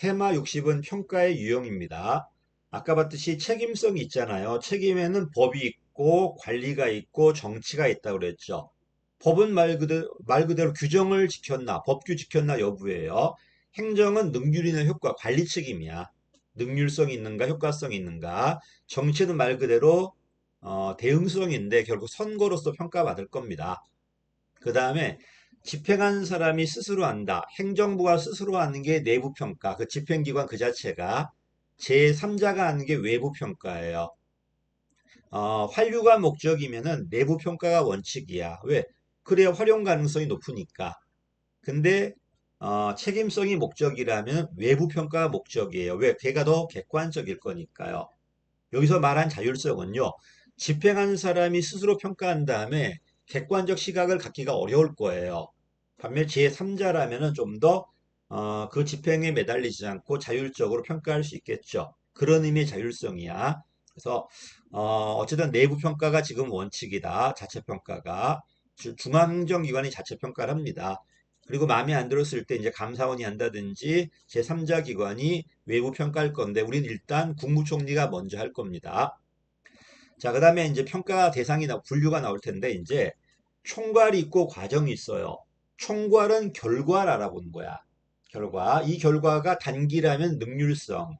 테마 60은 평가의 유형입니다. 아까 봤듯이 책임성이 있잖아요. 책임에는 법이 있고 관리가 있고 정치가 있다고 그랬죠. 법은 말 그대로 규정을 지켰나, 법규 지켰나 여부예요. 행정은 능률이나 효과, 관리 책임이야. 능률성이 있는가, 효과성이 있는가. 정치는 말 그대로 대응성인데 결국 선거로서 평가받을 겁니다. 그 다음에 집행하는 사람이 스스로 한다. 행정부가 스스로 하는 게 내부 평가. 그 집행기관 그 자체가 제3자가 하는 게 외부 평가예요. 활류가 목적이면은 내부 평가가 원칙이야. 왜? 그래야 활용 가능성이 높으니까. 근데 책임성이 목적이라면 외부 평가가 목적이에요. 왜? 걔가 더 객관적일 거니까요. 여기서 말한 자율성은요. 집행하는 사람이 스스로 평가한 다음에 객관적 시각을 갖기가 어려울 거예요. 반면 제3자라면은 좀 더 그 집행에 매달리지 않고 자율적으로 평가할 수 있겠죠. 그런 의미의 자율성이야. 그래서 어쨌든 내부 평가가 지금 원칙이다. 자체 평가가 중앙행정기관이 자체 평가를 합니다. 그리고 마음에 안 들었을 때 이제 감사원이 한다든지 제3자 기관이 외부 평가할 건데 우리는 일단 국무총리가 먼저 할 겁니다. 자, 그다음에 이제 평가 대상이 분류가 나올 텐데 이제 총괄이 있고 과정이 있어요. 총괄은 결과를 알아보는 거야. 결과. 이 결과가 단기라면 능률성,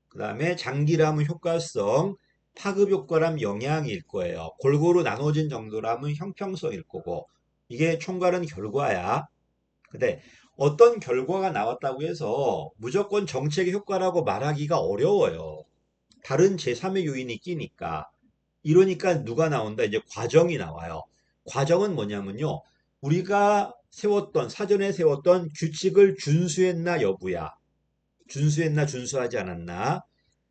그다음에 장기라면 효과성, 파급 효과라면 영향일 거예요. 골고루 나눠진 정도라면 형평성일 거고. 이게 총괄은 결과야. 근데 어떤 결과가 나왔다고 해서 무조건 정책의 효과라고 말하기가 어려워요. 다른 제3의 요인이 끼니까. 이러니까 누가 나온다? 이제 과정이 나와요. 과정은 뭐냐면요. 우리가 사전에 세웠던 규칙을 준수했나 여부야. 준수했나 준수하지 않았나.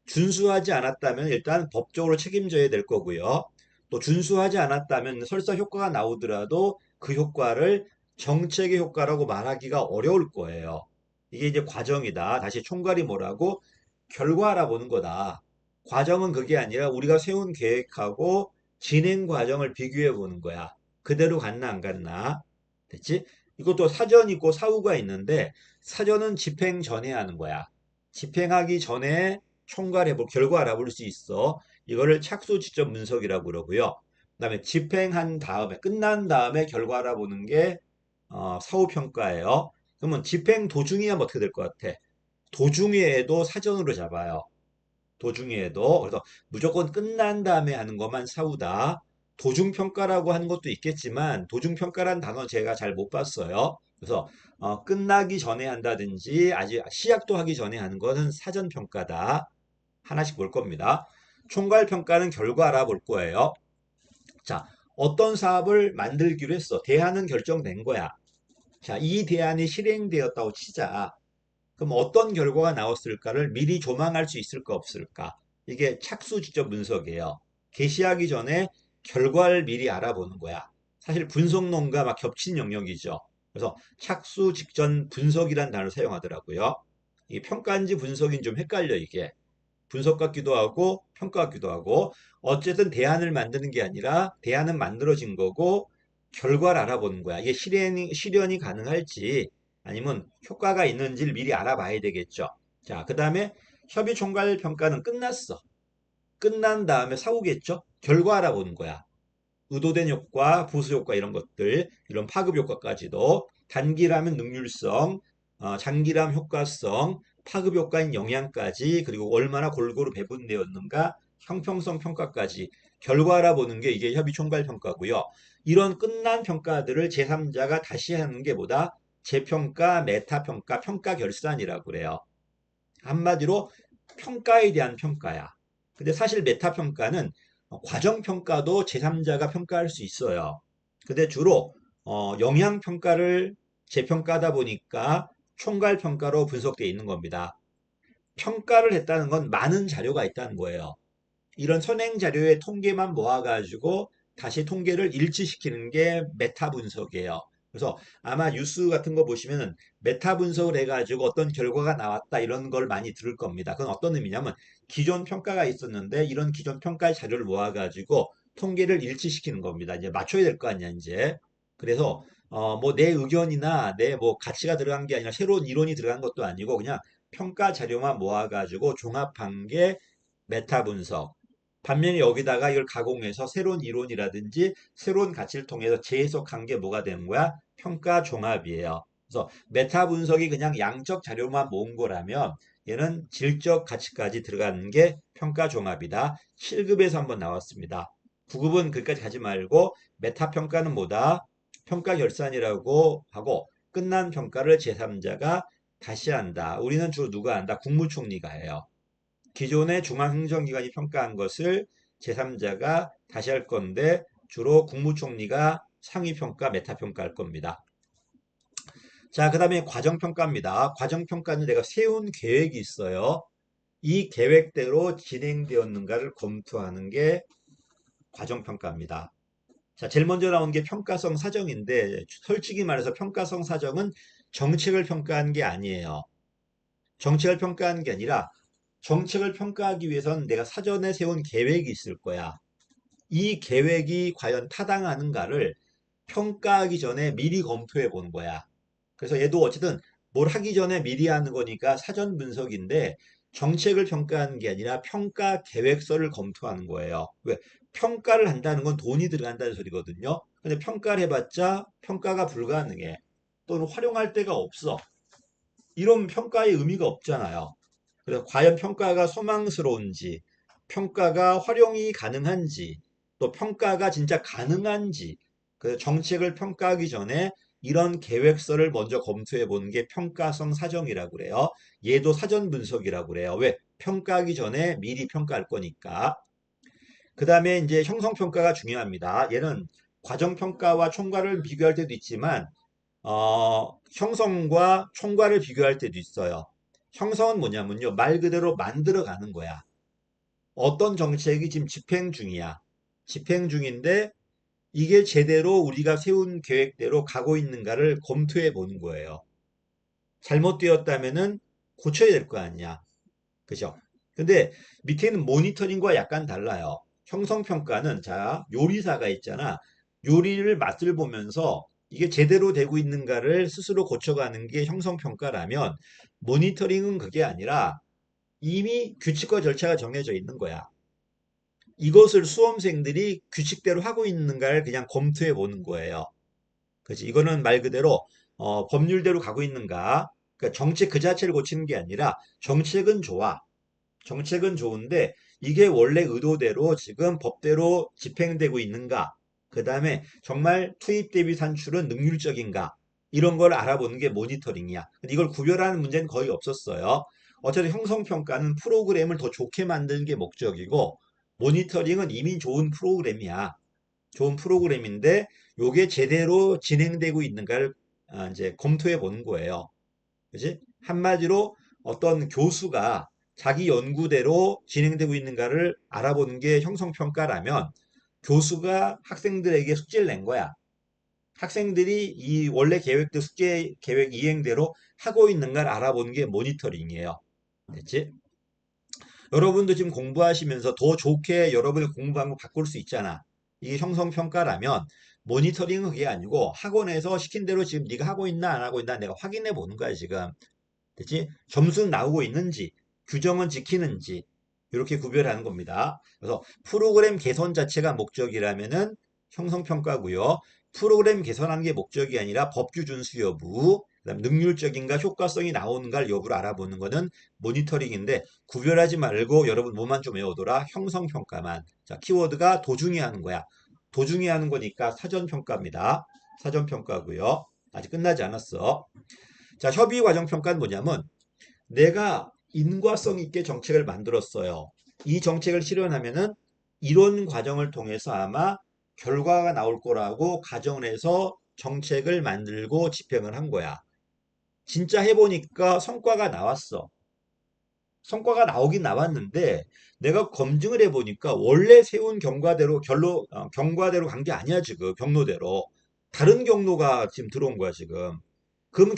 준수하지 않았다면 일단 법적으로 책임져야 될 거고요. 또 준수하지 않았다면 설사 효과가 나오더라도 그 효과를 정책의 효과라고 말하기가 어려울 거예요. 이게 이제 과정이다. 다시 총괄이 뭐라고? 결과 알아보는 거다. 과정은 그게 아니라 우리가 세운 계획하고 진행 과정을 비교해 보는 거야. 그대로 갔나 안 갔나. 됐지? 이것도 사전 있고 사후가 있는데 사전은 집행 전에 하는 거야. 집행하기 전에 총괄해볼 결과 알아볼 수 있어. 이거를 착수 지점 분석이라고 그러고요. 그다음에 집행한 다음에 끝난 다음에 결과 알아보는 게 사후 평가예요. 그러면 집행 도중에 하면 어떻게 될 것 같아? 도중에도 사전으로 잡아요. 도중에도 그래서 무조건 끝난 다음에 하는 것만 사후다. 도중 평가라고 하는 것도 있겠지만 도중 평가란 단어 제가 잘 못 봤어요. 그래서 끝나기 전에 한다든지 아직 시작도 하기 전에 하는 것은 사전 평가다. 하나씩 볼 겁니다. 총괄 평가는 결과 알아볼 거예요. 자, 어떤 사업을 만들기로 했어. 대안은 결정된 거야. 자, 이 대안이 실행되었다고 치자. 그럼 어떤 결과가 나왔을까를 미리 조망할 수 있을까 없을까? 이게 착수 지점 분석이에요. 개시하기 전에 결과를 미리 알아보는 거야. 사실 분석론과 막 겹친 영역이죠. 그래서 착수 직전 분석이란 단어를 사용하더라고요. 이 평가인지 분석인지 좀 헷갈려 이게. 분석 같기도 하고 평가 같기도 하고 어쨌든 대안을 만드는 게 아니라 대안은 만들어진 거고 결과를 알아보는 거야. 이게 실현이 가능할지 아니면 효과가 있는지를 미리 알아봐야 되겠죠. 자, 그 다음에 협의 총괄 평가는 끝났어. 끝난 다음에 사후겠죠. 결과 알아보는 거야. 의도된 효과, 부수 효과 이런 것들, 이런 파급 효과까지도 단기라면 능률성, 장기라면 효과성, 파급 효과인 영향까지, 그리고 얼마나 골고루 배분되었는가, 형평성 평가까지 결과 알아보는 게 이게 협의 총괄 평가고요. 이런 끝난 평가들을 제3자가 다시 하는 게 뭐다? 재평가, 메타평가, 평가 결산이라고 그래요. 한마디로 평가에 대한 평가야. 근데 사실 메타평가는 과정평가도 제3자가 평가할 수 있어요. 근데 주로 영향평가를 재평가하다 보니까 총괄평가로 분석되어 있는 겁니다. 평가를 했다는 건 많은 자료가 있다는 거예요. 이런 선행 자료의 통계만 모아가지고 다시 통계를 일치시키는 게 메타 분석이에요. 그래서 아마 뉴스 같은 거 보시면은 메타 분석을 해가지고 어떤 결과가 나왔다 이런 걸 많이 들을 겁니다. 그건 어떤 의미냐면 기존 평가가 있었는데 이런 기존 평가의 자료를 모아가지고 통계를 일치시키는 겁니다. 이제 맞춰야 될 거 아니야, 이제. 그래서 뭐 내 의견이나 내 뭐 가치가 들어간 게 아니라 새로운 이론이 들어간 것도 아니고 그냥 평가 자료만 모아가지고 종합한 게 메타 분석. 반면에 여기다가 이걸 가공해서 새로운 이론이라든지 새로운 가치를 통해서 재해석한 게 뭐가 되는 거야? 평가 종합이에요. 그래서 메타 분석이 그냥 양적 자료만 모은 거라면 얘는 질적 가치까지 들어가는 게 평가 종합이다. 7급에서 한번 나왔습니다. 9급은 그까지 가지 말고 메타 평가는 뭐다? 평가 결산이라고 하고 끝난 평가를 제3자가 다시 한다. 우리는 주로 누가 한다? 국무총리가 해요. 기존의 중앙행정기관이 평가한 것을 제3자가 다시 할 건데 주로 국무총리가 상위평가, 메타평가할 겁니다. 자, 그 다음에 과정평가입니다. 과정평가는 내가 세운 계획이 있어요. 이 계획대로 진행되었는가를 검토하는 게 과정평가입니다. 자, 제일 먼저 나온 게 평가성 사정인데 솔직히 말해서 평가성 사정은 정책을 평가한 게 아니에요. 정책을 평가한 게 아니라 정책을 평가하기 위해서는 내가 사전에 세운 계획이 있을 거야. 이 계획이 과연 타당하는가를 평가하기 전에 미리 검토해 보는 거야. 그래서 얘도 어쨌든 뭘 하기 전에 미리 하는 거니까 사전 분석인데 정책을 평가하는 게 아니라 평가 계획서를 검토하는 거예요. 왜? 평가를 한다는 건 돈이 들어간다는 소리거든요. 근데 평가를 해봤자 평가가 불가능해. 또는 활용할 데가 없어. 이런 평가의 의미가 없잖아요. 그래서 과연 평가가 소망스러운지, 평가가 활용이 가능한지, 또 평가가 진짜 가능한지, 그 정책을 평가하기 전에 이런 계획서를 먼저 검토해 보는 게 평가성 사정이라고 그래요. 얘도 사전 분석이라고 그래요. 왜? 평가하기 전에 미리 평가할 거니까. 그 다음에 이제 형성평가가 중요합니다. 얘는 과정평가와 총괄을 비교할 때도 있지만 형성과 총괄을 비교할 때도 있어요. 형성은 뭐냐면요. 말 그대로 만들어가는 거야. 어떤 정책이 지금 집행 중이야. 집행 중인데 이게 제대로 우리가 세운 계획대로 가고 있는가를 검토해 보는 거예요. 잘못되었다면은 고쳐야 될 거 아니야. 그죠? 근데 밑에는 모니터링과 약간 달라요. 형성평가는 자, 요리사가 있잖아. 요리를 맛을 보면서 이게 제대로 되고 있는가를 스스로 고쳐가는 게 형성평가라면 모니터링은 그게 아니라 이미 규칙과 절차가 정해져 있는 거야. 이것을 수험생들이 규칙대로 하고 있는가를 그냥 검토해 보는 거예요. 그렇지? 이거는 말 그대로 법률대로 가고 있는가? 그러니까 정책 그 자체를 고치는 게 아니라 정책은 좋아. 정책은 좋은데 이게 원래 의도대로 지금 법대로 집행되고 있는가? 그 다음에 정말 투입 대비 산출은 능률적인가? 이런 걸 알아보는 게 모니터링이야. 근데 이걸 구별하는 문제는 거의 없었어요. 어차피 형성평가는 프로그램을 더 좋게 만드는 게 목적이고 모니터링은 이미 좋은 프로그램이야. 좋은 프로그램인데 요게 제대로 진행되고 있는가를 이제 검토해 보는 거예요. 그지? 한마디로 어떤 교수가 자기 연구대로 진행되고 있는가를 알아보는 게 형성평가라면 교수가 학생들에게 숙제를 낸 거야. 학생들이 이 원래 계획대 숙제 계획 이행대로 하고 있는가를 알아보는 게 모니터링이에요. 됐지? 여러분도 지금 공부하시면서 더 좋게 여러분의 공부 방법 바꿀 수 있잖아. 이게 형성평가라면 모니터링은 그게 아니고 학원에서 시킨 대로 지금 네가 하고 있나 안 하고 있나 내가 확인해 보는 거야, 지금. 그치? 점수는 나오고 있는지, 규정은 지키는지, 이렇게 구별하는 겁니다. 그래서 프로그램 개선 자체가 목적이라면은 형성평가고요. 프로그램 개선하는 게 목적이 아니라 법규 준수 여부, 그다음 능률적인가 효과성이 나오는가를 여부를 알아보는 거는 모니터링인데 구별하지 말고 여러분 뭐만 좀 외워둬라. 형성평가만. 자, 키워드가 도중에 하는 거야. 도중에 하는 거니까 사전평가입니다. 사전평가고요. 아직 끝나지 않았어. 자, 협의 과정 평가는 뭐냐면 내가 인과성 있게 정책을 만들었어요. 이 정책을 실현하면은 이런 과정을 통해서 아마 결과가 나올 거라고 가정을 해서 정책을 만들고 집행을 한 거야. 진짜 해보니까 성과가 나왔어. 성과가 나오긴 나왔는데 내가 검증을 해보니까 원래 세운 경과대로 간 게 아니야 지금 경로대로 다른 경로가 지금 들어온 거야 지금. 그러면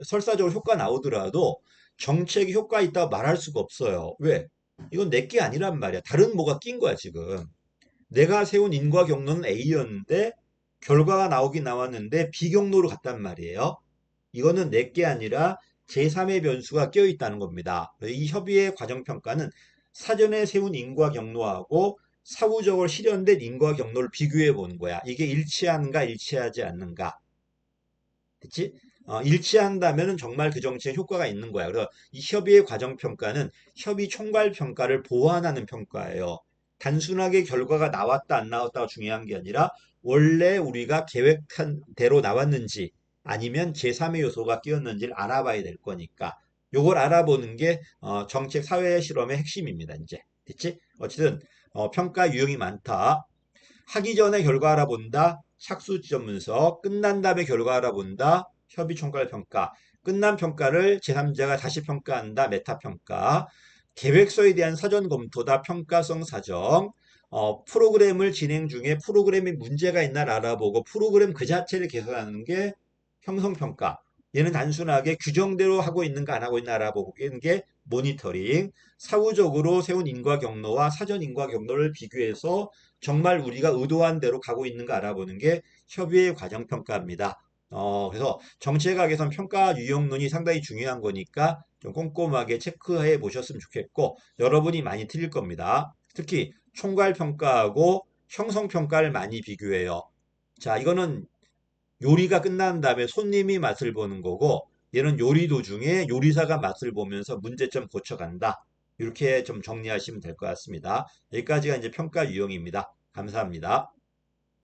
설사적으로 효과 나오더라도 정책이 효과 있다고 말할 수가 없어요. 왜? 이건 내 게 아니란 말이야. 다른 뭐가 낀 거야, 지금. 내가 세운 인과 경로는 A였는데 결과가 나오긴 나왔는데 B 경로로 갔단 말이에요. 이거는 내 게 아니라 제3의 변수가 끼어 있다는 겁니다. 이 협의의 과정 평가는 사전에 세운 인과 경로하고 사후적으로 실현된 인과 경로를 비교해 보는 거야. 이게 일치하는가 일치하지 않는가. 됐지? 일치한다면 정말 그 정치에 효과가 있는 거야. 그래서 이 협의의 과정 평가는 협의 총괄 평가를 보완하는 평가예요. 단순하게 결과가 나왔다 안 나왔다가 중요한 게 아니라 원래 우리가 계획한 대로 나왔는지 아니면 제3의 요소가 끼었는지를 알아봐야 될 거니까 요걸 알아보는 게 정책 사회 실험의 핵심입니다. 이제 됐지? 어쨌든 평가 유형이 많다. 하기 전에 결과 알아본다. 착수 지점 분석. 끝난 다음에 결과 알아본다. 협의 총괄 평가. 끝난 평가를 제3자가 다시 평가한다. 메타 평가. 계획서에 대한 사전 검토다. 평가성 사정. 프로그램을 진행 중에 프로그램에 문제가 있나 알아보고 프로그램 그 자체를 개선하는 게 형성평가. 얘는 단순하게 규정대로 하고 있는가 안 하고 있나 알아보는 게 모니터링. 사후적으로 세운 인과 경로와 사전 인과 경로를 비교해서 정말 우리가 의도한 대로 가고 있는가 알아보는 게 협의의 과정 평가입니다. 그래서 정책학 개선 평가 유형론이 상당히 중요한 거니까 좀 꼼꼼하게 체크해 보셨으면 좋겠고 여러분이 많이 틀릴 겁니다. 특히 총괄 평가하고 형성 평가를 많이 비교해요. 자, 이거는 요리가 끝난 다음에 손님이 맛을 보는 거고 얘는 요리 도중에 요리사가 맛을 보면서 문제점 고쳐간다. 이렇게 좀 정리하시면 될 것 같습니다. 여기까지가 이제 평가 유형입니다. 감사합니다.